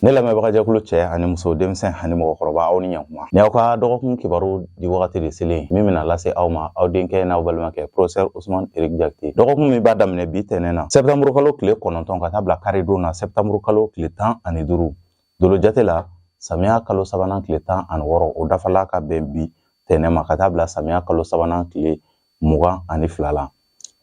ne lamɛnbaga jɛkulu cɛ ani muso denmisɛn ani mɔgɔkɔrɔba aw ni ɲankuma ni aw ka dɔgɔkun kibaru di wagati de selen min bɛna lase aw ma aw denkɛ n'aw balimakɛ professeur Ousmane Eric Jakite dɔgɔkun min b'a daminɛ bi tɛnɛn na septembre kalo tile 9 ka taa bila karidon na septembre kalo tile 15 dolo jate la samiya kalo sabanan tile 16 o dafala ka bɛn bi tɛnɛn ma ka taa bila samiya kalo sabanan tile 22 la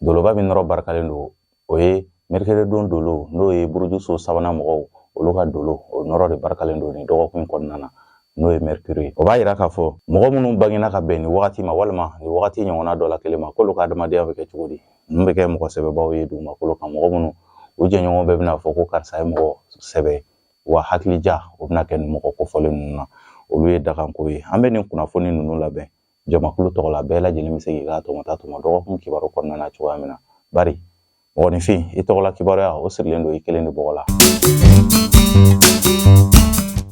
doloba min nɔrɔ barikalen don o ye mercredi don dolo n'o ye burujuso sabanan mɔgɔw olu ka dolo o nɔrɔ de barikalen don ni dɔgɔkun kɔnɔna na n'o ye mercredi o b'a yira k'a fɔ mɔgɔ minnu bangena ka bɛn ni wagati ma walima ni wagati ɲɔgɔnna dɔ la kelen ma k'olu ka adamadenya bɛ kɛ cogo di ninnu bɛ kɛ mɔgɔ sɛbɛbaw ye dugumakolo kan mɔgɔ minnu u jɛɲɔgɔn bɛɛ bɛna fɔ ko karisa ye mɔgɔ sɛbɛ wa hakilija o bɛna kɛ ni mɔgɔ kofɔlen ninnu na olu ye daganko ye an bɛ nin kunnafoni ninnu labɛn jamakulu tɔgɔ la bɛɛ lajɛlen bɛ se k'i ka tɔmɔta tɔmɔ dɔgɔkun kibaru kɔnɔna na cogoya min na bari mɔgɔninfin i tɔgɔla kibaruya o sirilen don i kelen de bɔgɔ la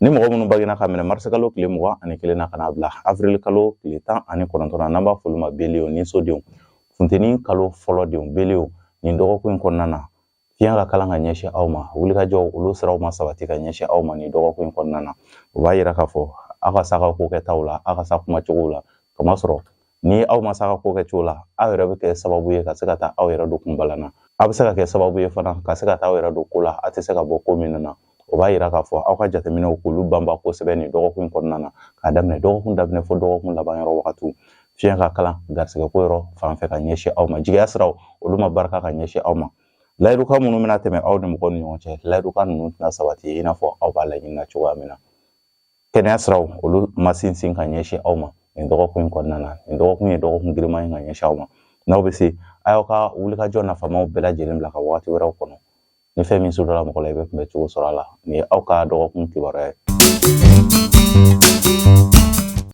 ni mɔgɔ minnu bangena ka minɛ mars kalo tile 21 na ka na bila avril kalo tile 19 na n'an b'a fɔ olu ma belew ni sodenw funteni kalo fɔlɔ denw belew nin dɔgɔkun in kɔnɔna na fiɲɛ ka kalan ka ɲɛsin aw ma wulikajɔw olu siraw ma sabati ka ɲɛsin aw ma nin dɔgɔkun in kɔnɔna na o b'a yira k'a fɔ aw ka saga ko kɛtaw la aw ka sa kuma cogow la kamasɔrɔ ni aw ma saga ko kɛ cogo la aw yɛrɛ bɛ kɛ sababu ye ka se ka taa aw yɛrɛ don kunbalanna aw bɛ se ka kɛ sababu ye fana ka se ka taa aw yɛrɛ don ko la aw tɛ se ka bɔ ko min na o b'a yira k'a fɔ aw ka jateminɛw k'olu banba kosɛbɛ nin dɔgɔkun in kɔnɔna na k'a daminɛ dɔgɔkun daminɛ fo dɔgɔkun laban yɔrɔ wagatiw fiɲɛ ka kalan garisɛgɛ ko yɔrɔ fan fɛ ka ɲɛsin aw ma jigiya siraw olu ma barika ka ɲɛsin aw ma layiduka minnu bɛna tɛmɛ aw ni mɔgɔw ni ɲɔgɔn cɛ layiduka ninnu tɛna sabati i n'a fɔ aw b'a laɲinina cogoya min na kɛnɛya siraw olu ma sinsin ka ɲɛsin aw ma nin dɔgɔkun in kɔnɔna na nin dɔgɔkun ye dɔgɔkun giriman ye ka ɲɛsin aw ma n'aw bɛ se a y'aw ka wulikajɔ nafamaw bɛɛ lajɛlen bila ka wagati wɛrɛw kɔnɔ ni fɛn min sudara mɔgɔ la i bɛ kunbɛ cogo sɔrɔ a la nin ye aw ka dɔgɔkun kibaruya ye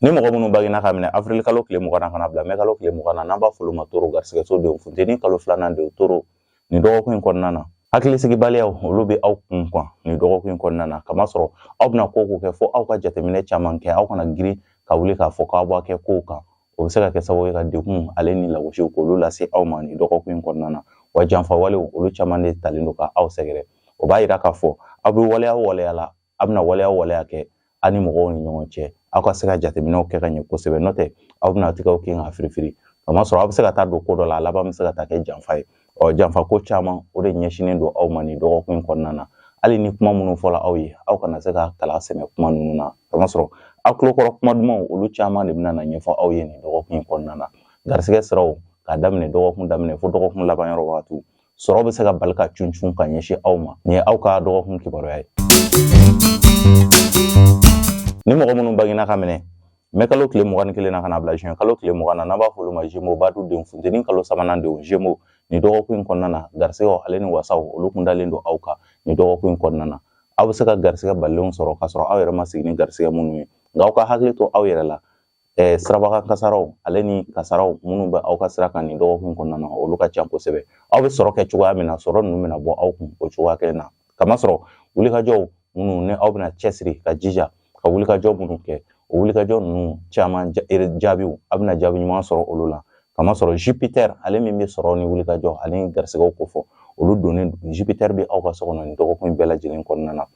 ni mɔgɔ minnu bangena ka minɛ avril kalo tile 20 na ka na bila mai kalo tile 20 na n'an b'a fɔ olu ma toro garisɛgɛso denw funteni kalo 2nan denw toro nin dɔgɔkun in kɔnɔna na hakilisigibaliyaw olu bɛ aw kun kan nin dɔgɔkun in kɔnɔna na kamasɔrɔ aw bɛna ko kɛ fo aw ka jateminɛ caman kɛ aw kana girin ka wuli k'a fɔ k'aw b'a kɛ kow kan o bɛ se ka kɛ sababu ye ka degun ale ni lagosiw k'olu lase aw ma nin dɔgɔkun in kɔnɔna na wa janfawalew olu caman de talen don ka aw sɛgɛrɛ o b'a yira k'a fɔ aw bɛ waleya la aw bɛna waleya kɛ aw ni mɔgɔw ni ɲɔgɔn cɛ aw ka se ka jateminɛw kɛ ka ɲɛ kosɛbɛ n'o tɛ aw bɛna tigɛw kɛ ka firifiri kamasɔrɔ aw bɛ se ka taa don ko dɔ la a laban bɛ se ka taa kɛ janfa ye janfa ko caman o de ɲɛsinnen don aw ma nin dɔgɔkun in kɔnɔna na hali ni kuma minnu fɔla aw ye aw kana se ka kala sɛmɛ kuma ninnu na kamasɔrɔ aw tulokɔrɔ kuma dumanw olu caman de bɛna na ɲɛfɔ aw ye nin dɔgɔkun in kɔnɔna na garisɛgɛ siraw k'a daminɛ dɔgɔkun daminɛ fo dɔgɔkun laban yɔrɔ wagatiw sɔrɔ bɛ se ka bali ka cun ka ɲɛsin aw ma nin ye aw ka dɔgɔkun kibaruya ye ni mɔgɔ minnu bangena ka minɛ mai kalo tile 21 na ka na bila juin kalo tile 20 na n'an b'a fɔ olu ma Gémeaux badu denw funteni kalo sabanan denw Gémeaux nin dɔgɔkun in kɔnɔna na garisɛgɛw ale ni wasaw olu kun dalen don aw kan nin dɔgɔkun in kɔnɔna na aw bɛ se ka garisɛgɛ balilenw sɔrɔ k'a sɔrɔ aw yɛrɛ ma sigi ni garisɛgɛ minnu ye nka aw ka hakili to aw yɛrɛ la sirabakan kasaraw ale ni kasaraw minnu bɛ aw ka sira kan nin dɔgɔkun in kɔnɔna na olu ka ca kosɛbɛ aw bɛ sɔrɔ kɛ cogoya min na sɔrɔ ninnu bɛna bɔ aw kun o cogoya kelen na kamasɔrɔ wulikajɔw minnu ni aw bɛna cɛsiri ka jija ka wulikajɔ minnu kɛ o wulikajɔ ninnu caman jaabiw aw bɛna jaabi ɲuman sɔrɔ olu la kamasɔrɔ Jupiter ale min bɛ sɔrɔ ni wulikajɔ ale ni garisɛgɛw ko fɔ olu donnen Jupiter bɛ aw ka so kɔnɔ nin dɔgɔkun in bɛɛ lajɛlen kɔnɔna na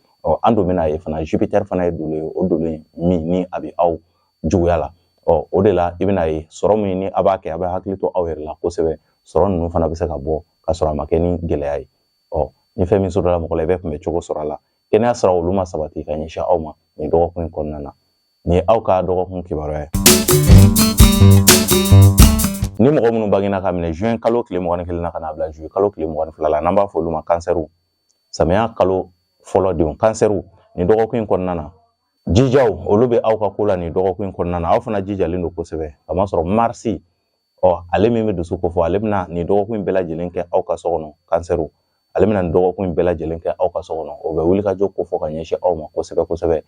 an don bɛna ye fana Jupiter fana ye dolen ye o dolen min ni a bɛ aw juguya la o de la i bɛna ye sɔrɔ min ni a b'a kɛ a bɛ hakili to aw yɛrɛ la kosɛbɛ sɔrɔ ninnu fana bɛ se ka bɔ ka sɔrɔ a ma kɛ ni gɛlɛya ye ni fɛn min sɔrɔla mɔgɔ la i bɛ kunbɛ cogo sɔrɔ a la kɛnɛya siraw olu ma sabati ka ɲɛsin aw ma nin dɔgɔkun in kɔnɔna na nin ye aw ka dɔgɔkun kibaruya ye ni mɔgɔ minnu bangena ka minɛ juin kalo tile 21 na ka na bila juillet kalo tile 22 la n'an b'a fɔ olu ma kansɛriw samiya kalo fɔlɔ denw kansɛriw nin dɔgɔkun in kɔnɔna na jijaw olu bɛ aw ka ko la nin dɔgɔkun in kɔnɔna na aw fana jijalen don kosɛbɛ kamasɔrɔ marsi ale min bɛ dusu ko fɔ ale bɛna nin dɔgɔkun in bɛɛ lajɛlen kɛ aw ka so kɔnɔ kansɛriw ale bɛna nin dɔgɔkun in bɛɛ lajɛlen kɛ aw ka so kɔnɔ o bɛ wulikajɔ ko fɔ ka ɲɛsin aw ma kosɛbɛ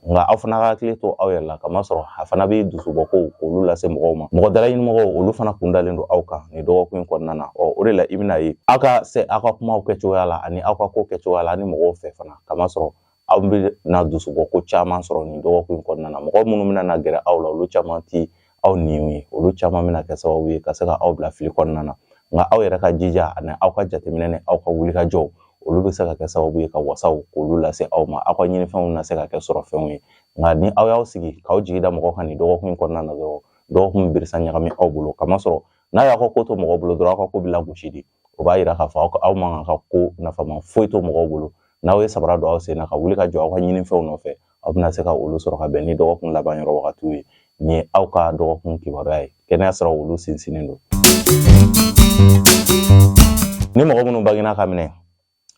nka aw fana ka hakili to aw yɛrɛ la kamasɔrɔ a fana bɛ dusubɔkow k'olu lase mɔgɔw ma mɔgɔ dalaɲinimɔgɔw olu fana kun dalen don aw kan nin dɔgɔkun in kɔnɔna na o de la i bɛna ye aw ka se aw ka kumaw kɛcogoya la ani aw ka ko kɛcogoya la ani mɔgɔw fɛ fana kamasɔrɔ aw bɛna dusubɔko caman sɔrɔ nin dɔgɔkun in kɔnɔna na mɔgɔ minnu bɛna na gɛrɛ aw la olu caman ti aw niw ye olu caman bɛna kɛ sababu ye ka se ka aw bila fili kɔnɔna na nka aw yɛrɛ ka jija ani aw ka jateminɛ ni aw ka wulikajɔw olu bɛ se ka kɛ sababu ye ka wasaw k'olu lase aw ma aw ka ɲinifɛnw na se ka kɛ sɔrɔ fɛnw ye nka ni aw y'aw sigi k'aw jigi da mɔgɔ kan nin dɔgɔkun in kɔnɔna na dɔrɔn dɔgɔkun birisa ɲagami aw bolo kamasɔrɔ n'a y'aw ka ko to mɔgɔ bolo dɔrɔn aw ka ko bɛ lagosi de o b'a yira k'a fɔ aw man ka ko nafama foyi to mɔgɔw bolo n'aw ye sabara don aw sen na ka wuli ka jɔ aw ka ɲinifɛnw nɔfɛ aw bɛna se ka olu sɔrɔ ka bɛn ni dɔgɔkun laban yɔrɔ wagatiw ye nin ye aw ka dɔgɔkun kibaruya ye kɛnɛya siraw olu sinsinnen don ni mɔgɔ minnu bangena ka minɛ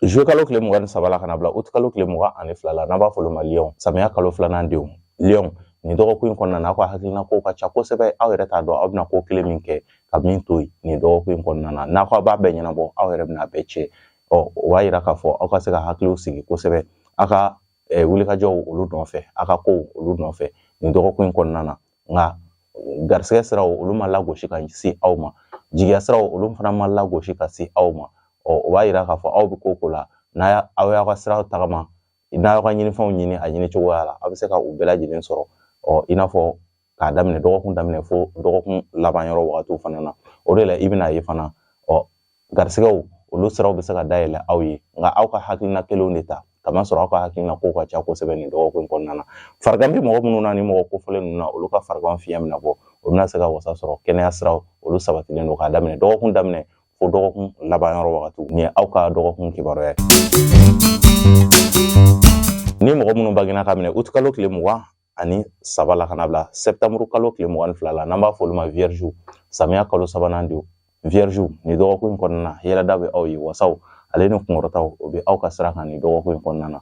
juwe kalo tile 23 la kana bila août kalo tile 22 la n'an b'a fɔ olu ma lion samiya kalo 2nan denw lion nin dɔgɔkun in kɔnɔna na aw ka hakilina kow ka ca kosɛbɛ aw yɛrɛ t'a dɔn aw bɛna ko kelen min kɛ ka min to yen nin dɔgɔkun in kɔnɔna na n'a ko a b'a bɛɛ ɲɛnabɔ aw yɛrɛ bɛna a bɛɛ cɛ o b'a yira k'a fɔ aw ka se ka hakiliw sigi kosɛbɛ aw ka wulikajɔw olu nɔfɛ aw ka kow olu nɔfɛ nin dɔgɔkun in kɔnɔna na nka garisɛgɛ siraw olu ma lagosi ka se aw ma jigiya siraw olu fana ma lagosi ka se aw ma o b'a yira k'a fɔ aw bɛ ko la aw y'aw ka siraw tagama n'a y'aw ka ɲinifɛnw ɲini a ɲini cogoya la aw bɛ se ka u bɛɛ lajɛlen sɔrɔ i n'a fɔ k'a daminɛ dɔgɔkun daminɛ fo dɔgɔkun laban yɔrɔ wagatiw fana na o de la i bɛna ye fana garisɛgɛw olu siraw bɛ se ka dayɛlɛ aw ye nka aw ka hakilina kelenw de ta kamasɔrɔ aw ka hakilina kow ka ca kosɛbɛ nin dɔgɔkun kɔnɔna na farigan bɛ mɔgɔ minnu na ni mɔgɔ kofɔlen ninnu na olu ka farigan fiɲɛ bɛna bɔ o bɛna se ka wasa sɔrɔ kɛnɛya siraw olu sabatilen don k'a daminɛ dɔgɔkun daminɛ fo dɔgɔkun laban yɔrɔ wagatiw nin ye aw ka dɔgɔkun kibaruya ye ni mɔgɔ minnu bangena ka minɛ août kalo tile 23 la kana bila septembre kalo tile 22 la n'an b'a fɔ olu ma vierge samiya kalo 3nan denw vierge ni dɔgɔkun in kɔnɔna na yɛlɛda bɛ aw ye wasaw ale ni kunkɔrɔtaw o bɛ aw ka sira kan ni dɔgɔkun in kɔnɔna na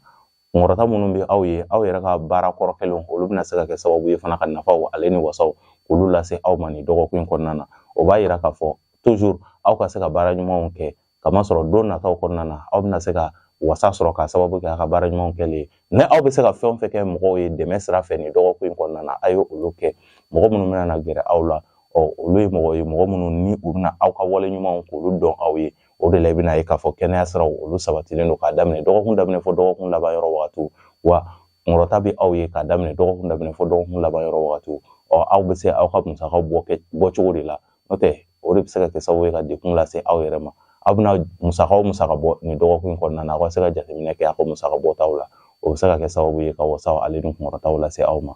kunkɔrɔta minnu bɛ aw ye aw yɛrɛ ka baara kɔrɔ kɛlenw olu bɛna se ka kɛ sababu ye fana ka nafaw ale ni wasaw k'olu lase aw ma ni dɔgɔkun in kɔnɔna na o b'a yira k'a fɔ toujours aw ka se ka baara ɲumanw kɛ kamasɔrɔ don nataw kɔnɔna na aw bɛna se ka wasa sɔrɔ ka sababu kɛ a ka baara ɲumanw kɛlen ni aw bɛ se ka fɛn o fɛn kɛ mɔgɔw ye dɛmɛ sira fɛ ni dɔgɔkun in kɔnɔna na a ye olu kɛ mɔgɔ minnu bɛna na gɛrɛ aw la olu ye mɔgɔ ye mɔgɔ minnu ni u bɛna aw ka wale ɲumanw k'olu dɔn aw ye o de la i bɛna ye k'a fɔ kɛnɛya siraw olu sabatilen don k'a daminɛ dɔgɔkun daminɛ fo dɔgɔkun laban yɔrɔ wagatiw wa kunkɔrɔta bɛ aw ye k'a daminɛ dɔgɔkun daminɛ fo dɔgɔkun laban yɔrɔ wagatiw aw bɛ se aw ka musakaw bɔ cogo de la n'o tɛ o de bɛ se ka kɛ sababu ye ka dekun lase aw yɛrɛ ma aw bɛna musaka bɔ nin dɔgɔkun in kɔnɔna na aw ka se ka jateminɛ kɛ aw ka musaka bɔtaw la o bɛ se ka kɛ sababu ye ka wasaw ale ni kunkɔrɔtaw lase aw ma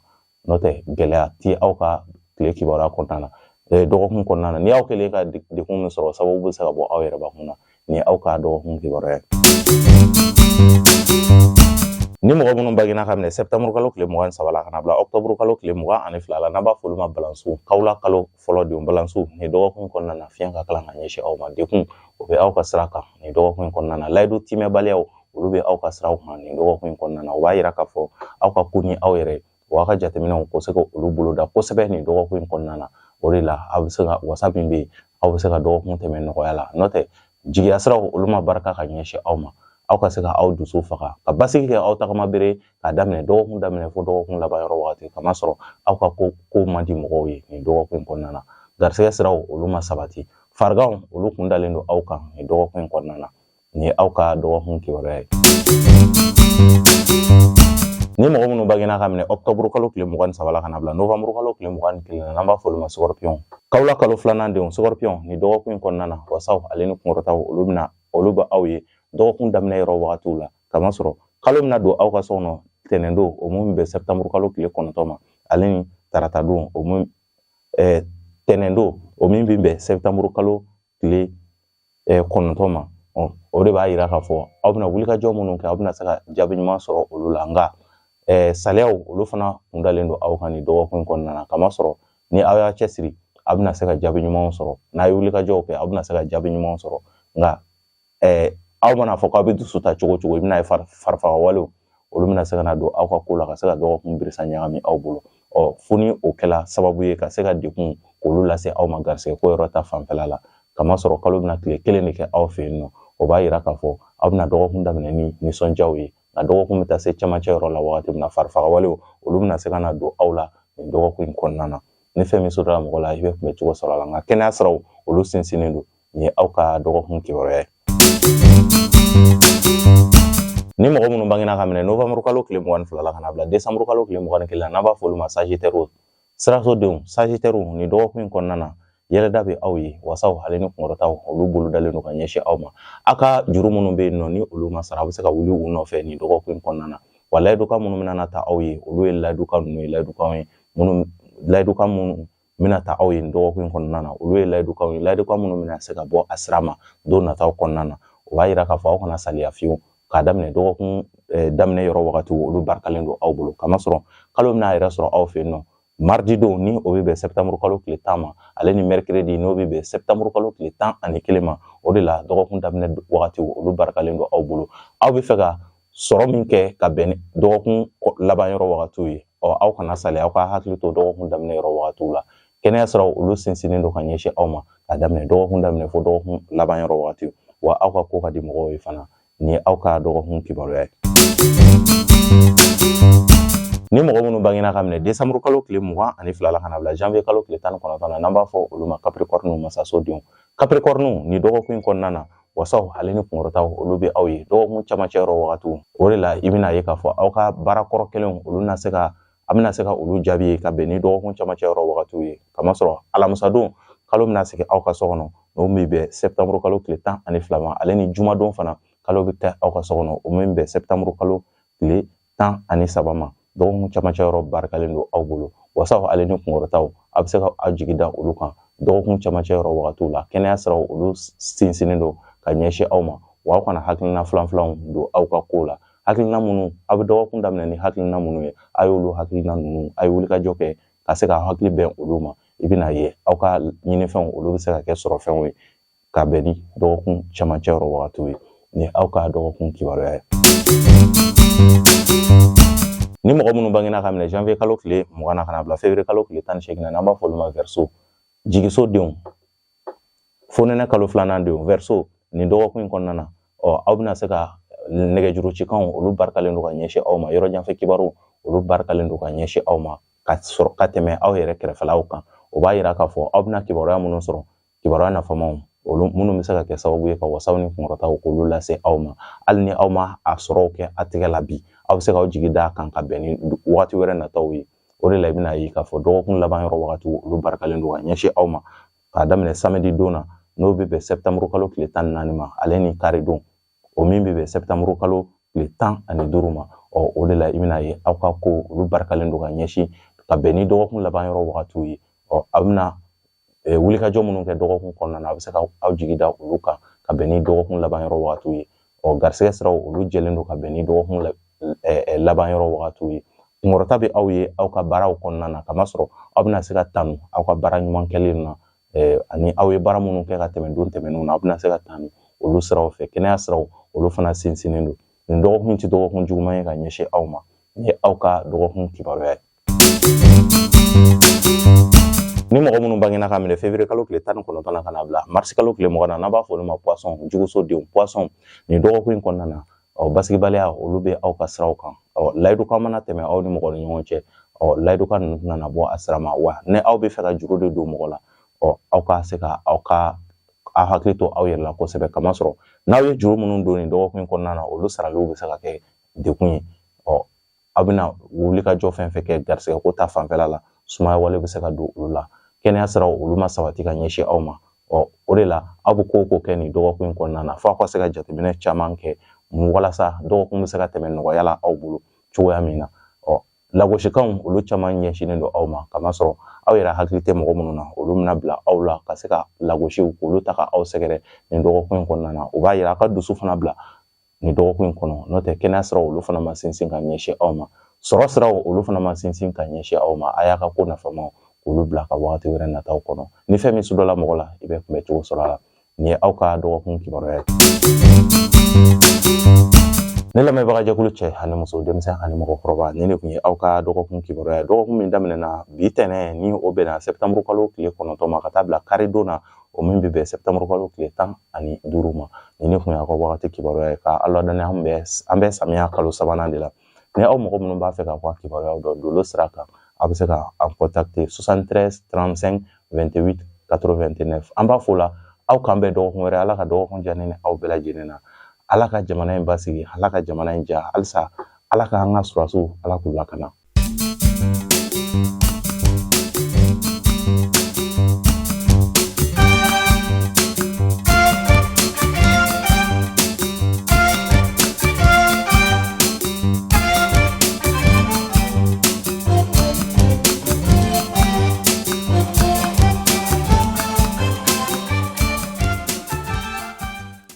n'o tɛ gɛlɛya ti aw ka tile kibaruya kɔnɔna na dɔgɔkun kɔnɔna na ni aw kɛlen ka dekun min sɔrɔ sababu bɛ se ka bɔ aw yɛrɛ bakun na ni aw ka dɔgɔkun kibaruya ye ni mɔgɔ minnu bangena ka minɛ septembre kalo tile 23 la kana bila octobre kalo tile 22 la n'an b'a fɔ olu ma balansu kawula kalo fɔlɔ denw balansu ni dɔgɔkun kɔnɔna na fiɲɛ ka kalan ka ɲɛsin aw ma dekun o bɛ aw ka sira kan ni dɔgɔkun in kɔnɔna na layidu timɛbaliyaw olu bɛ aw ka siraw kan ni dɔgɔkun in kɔnɔna na o b'a yira k'a fɔ aw ka ko ni aw yɛrɛ o aw ka jateminɛw ko se ka olu boloda kosɛbɛ ni dɔgɔkun in kɔnɔna na o de la aw bɛ se ka wasa min bɛ yen aw bɛ se ka dɔgɔkun tɛmɛ nɔgɔya la n'o tɛ jigiya siraw olu ma barika ka ɲɛsin aw ma aw ka se ka aw dusu faga ka basigi kɛ aw tagama bere k'a daminɛ dɔgɔkun daminɛ fo dɔgɔkun laban yɔrɔ wagati kamasɔrɔ aw ka ko man di mɔgɔw ye nin dɔgɔkun in kɔnɔna na garisɛgɛ siraw olu ma sabati fariganw olu kun dalen don aw kan nin dɔgɔkun in kɔnɔna na nin ye aw ka dɔgɔkun kibaruya ye ni mɔgɔ minnu bangena ka minɛ octobre kalo tile 23 la kana bila novembre kalo tile 21 na n'an b'a fɔ olu ma scorpion kawula kalo 2nan denw scorpion ni dɔgɔkun in kɔnɔna na wasaw ale ni kunkɔrɔtaw olu bɛ aw ye dɔgɔkun daminɛ yɔrɔ wagatiw la kamasɔrɔ kalo mina don aw ka so kɔnɔ tɛnɛn don o mun bɛ septembre kalo tile 9 ma ale ni tarata don o mun tɛnɛn don o min bɛ bɛn septembre kalo tile 9 ma o de b'a yira k'a fɔ aw bɛna wulikajɔ minnu kɛ aw bɛna se ka jaabi ɲuman sɔrɔ olu la nka saliyaw olu fana kun dalen don aw kan ni dɔgɔkun in kɔnɔna na kamasɔrɔ ni aw y'a cɛsiri aw bɛna se ka jaabi ɲumanw sɔrɔ n'a ye wulikajɔw kɛ aw bɛna se ka jaabi ɲumanw sɔrɔ nka aw mana fɔ k'aw bɛ dusu ta cogo cogo i bɛna ye farifaga walew olu bɛna se ka na don aw ka ko la ka se ka dɔgɔkun birisa ɲagami aw bolo fo ni o kɛla sababu ye ka se ka dekun k'olu lase aw ma garisɛgɛ ko yɔrɔ ta fanfɛla la kamasɔrɔ kalo bɛna tile 1 de kɛ aw fɛ yen nɔ o b'a yira k'a fɔ aw bɛna dɔgɔkun daminɛ ni nisɔndiyaw ye nka dɔgɔkun bɛ taa se cɛmancɛ yɔrɔ la wagati min na farifaga walew olu bɛna se ka na don aw la nin dɔgɔkun in kɔnɔna na ni fɛn min sɔrɔla mɔgɔ la i bɛ kunbɛ cogo sɔrɔ a la nka kɛnɛya siraw olu sinsinnen don nin ye aw ka dɔgɔkun kibaruya ye ni mɔgɔ minnu bangena ka minɛ novembre kalo tile 22 la kana bila décembre kalo tile 21 n'an b'a fɔ olu ma sagittaire sirasodenw sagittaire ni dɔgɔkun in kɔnɔna na yɛlɛda bɛ aw ye wasaw ale ni kunkɔrɔtaw olu bolo dalen don ka ɲɛsin aw ma a ka juru minnu bɛ yen nɔ ni olu ma sara a bɛ se ka wuli u nɔfɛ nin dɔgɔkun kɔnɔna na wa layidukan minnu bɛna ta aw ye olu ye layidukan ninnu ye layidukan minnu bɛna ta aw ye nin dɔgɔkun kɔnɔna na olu ye layidukan minnu bɛna se ka bɔ a sira ma don nataw kɔnɔna na o b'a yira k'a fɔ aw kana saliya fiyewu k'a daminɛ dɔgɔkun daminɛ yɔrɔ wagati olu barikalen don aw bolo kamasɔrɔ kalo bɛna yɛrɛ sɔrɔ aw fɛ yen nɔ mardi don ni o bɛ bɛn septembre kalo tile 10 ma ale ni mercredi n'o bɛ bɛn septembre kalo tile 11 ma o de la dɔgɔkun daminɛ wagati olu barikalen don aw bolo aw bɛ fɛ ka sɔrɔ min kɛ ka bɛn dɔgɔkun laban yɔrɔ wagatiw ye aw kana saliya aw ka hakili to dɔgɔkun daminɛ yɔrɔ wagatiw la kɛnɛya siraw olu sinsinnen don ka ɲɛsin aw ma ka daminɛ dɔgɔkun daminɛ fo dɔgɔkun laban yɔrɔ wagati wa aw ka ko ka di mɔgɔw ye fana ni aw ka dɔgɔkun kibaruya ye ni mɔgɔ minnu bangena ka minɛ décembre kalo tile 22 la kana bila janvier kalo tile 19 na n'an b'a fɔ olu ma capricorne masasodenw capricorne ni dɔgɔkun kɔnɔna na wasaw ale ni kunkɔrɔtaw olu bɛ aw ye dɔgɔkun camancɛ yɔrɔ wagatiw o de la i bɛna ye k'a fɔ aw ka baara kɔrɔ kelenw olu a bɛna se ka olu jaabi ye ka bɛn ni dɔgɔkun camancɛ yɔrɔ wagatiw ye kamasɔrɔ alamisadon kalo bɛna sigi aw ka so kɔnɔ n'o min bɛ septembre kalo tile 12 ma ale ni jumadon fana kalo bɛ kɛ aw ka so kɔnɔ o min bɛ septembre kalo tile 13 ma dɔgɔkun camancɛ yɔrɔ barikalen don aw bolo wasaw ale ni kunkɔrɔtaw a bɛ se ka aw jigi da olu kan dɔgɔkun camancɛ yɔrɔ wagatiw la kɛnɛya siraw olu sinsinnen don ka ɲɛsin aw ma wa aw kana hakilina filanfilanw don aw ka ko la hakilina minnu aw bɛ dɔgɔkun daminɛ ni hakilina minnu ye a y'olu hakilina ninnu a ye wulikajɔ kɛ ka se ka hakili bɛn olu ma i bɛna ye aw ka ɲinifɛnw olu bɛ se ka kɛ sɔrɔfɛnw ye ka bɛn ni dɔgɔkun camancɛ yɔrɔ wagatiw ye ni aw ka dɔgɔkun kibaruya ye ni mɔgɔ minnu bangena ka minɛ janvier kalo tile 20 na kana bila février kalo tile 18 na n'an b'a fɔ olu ma verseau jigiso denw fonɛnɛ kalo 2nan denw verseau nin dɔgɔkun kɔnɔna na aw bɛna se ka nɛgɛjuru cikanw olu barikalen don ka ɲɛsin aw ma yɔrɔ janfɛ kibaru olu barikalen don ka ɲɛsin aw ma ka tɛmɛ aw yɛrɛ kɛrɛfɛlaw kan o b'a yira k'a fɔ aw bɛna kibaruya minnu sɔrɔ kibaruya nafamaw olu minnu bɛ se ka kɛ sababu ye ka wasaw ni kunkɔrɔtaw k'olu lase aw ma hali ni aw ma a sɔrɔw kɛ a tɛgɛ la bi aw bɛ se k'aw jigi da kan ka bɛn ni wagati wɛrɛ nataw ye o de la i bɛna ye k'a fɔ dɔgɔkun laban yɔrɔ wagatiw olu barikalen don ka ɲɛsin aw ma k'a daminɛ samedi don na n'o bɛ bɛn septembre kalo tile 14 ma ale ni kari don o min bɛ bɛn septembre kalo tile 15 ma o de la i bɛna ye aw ka ko olu barikalen don ka ɲɛsin ka bɛn ni dɔgɔkun laban yɔrɔ wagatiw ye a bɛna wulikajɔ minnu kɛ dɔgɔkun kɔnɔna na a bɛ se ka aw jigi da olu kan ka bɛn ni dɔgɔkun laban yɔrɔ wagatiw ye garisɛgɛ siraw olu jɛlen don ka bɛn ni dɔgɔkun laban yɔrɔ wagatiw ye kunkɔrɔta bɛ aw ye aw ka baaraw kɔnɔna na kamasɔrɔ aw bɛna se ka tanu aw ka baara ɲuman kɛlen na ani aw ye baara minnu kɛ ka tɛmɛ don tɛmɛnenw na aw bɛna se ka tanu olu siraw fɛ kɛnɛya siraw olu fana sinsinnen don nin dɔgɔkun tɛ dɔgɔkun juguman ye ka ɲɛsin aw ma ni ye aw ka dɔgɔkun kibaruya ye ni mɔgɔ minnu bangena ka minɛ février kalo tile 19 na kana bila mars kalo tile 20 na n'an b'a fɔ olu ma poisson jugusodenw poisson nin dɔgɔkun kɔnɔna na basigibaliya olu bɛ aw ka siraw kan layidukan mana tɛmɛ aw ni mɔgɔ ni ɲɔgɔn cɛ layidukan ninnu tɛna bɔ a sira ma wa ni aw bɛ fɛ ka juru de don mɔgɔ la aw ka se ka aw hakili to aw yɛrɛ la kosɛbɛ kamasɔrɔ n'aw ye juru minnu don nin dɔgɔkun kɔnɔna na olu saraliw bɛ se ka kɛ dekun ye aw bɛna wulikajɔ fɛn fɛn kɛ garisɛgɛ ko ta fanfɛla la sumaya wale bɛ se ka don olu la kɛnɛya siraw olu ma sabati ka ɲɛsin aw ma o de la aw bɛ ko kɛ nin dɔgɔkun kɔnɔna na fo aw ka se ka jateminɛ caman kɛ walasa dɔgɔkun bɛ se ka tɛmɛ nɔgɔya la aw bolo cogoya min na lagosikanw olu caman ɲɛsinnen don aw ma kamasɔrɔ aw yɛrɛ hakili tɛ mɔgɔ minnu na olu bɛna bila aw la ka se ka lagosiw k'olu ta ka aw sɛgɛrɛ nin dɔgɔkun kɔnɔna na o b'a yira aw ka dusu fana bila nin dɔgɔkun kɔnɔ n'o tɛ kɛnɛya siraw olu fana ma sinsin ka ɲɛsin aw ma sɔrɔ siraw olu fana ma sinsin ka ɲɛsin aw ma a y'a ka ko nafamaw k'olu bila ka wagati wɛrɛ nataw kɔnɔ ni fɛn min sudɔla mɔgɔ la i bɛ kunbɛ cogo sɔrɔ a la nin ye aw ka dɔgɔkun kibaruya ye ne lamɛnbaga jɛkulu cɛ ani muso denmisɛn ani mɔgɔkɔrɔba ni ne kun ye aw ka dɔgɔkun kibaruya ye dɔgɔkun min daminɛna bi tɛnɛ ni o bɛnna septembre kalo tile 9 ma ka taa bila kari don na o min bɛ bɛn septembre kalo tile 15 ma ni ne kun ye aw ka wagati kibaruya ye ka ala dɔnni an bɛ samiya kalo 3nan de la ni aw mɔgɔ minnu b'a fɛ k'aw ka kibaruyaw dɔn dolo sira kan a bɛ se ka an contacter 73 35 28 89 an b'a fɔ la aw kan bɛ dɔgɔkun wɛrɛ ala ka dɔgɔkun diya ni aw bɛɛ lajɛlen na ala ka jamana in basigi ala ka jamana in ja halisa ala ka an ka surasiw ala k'u lakana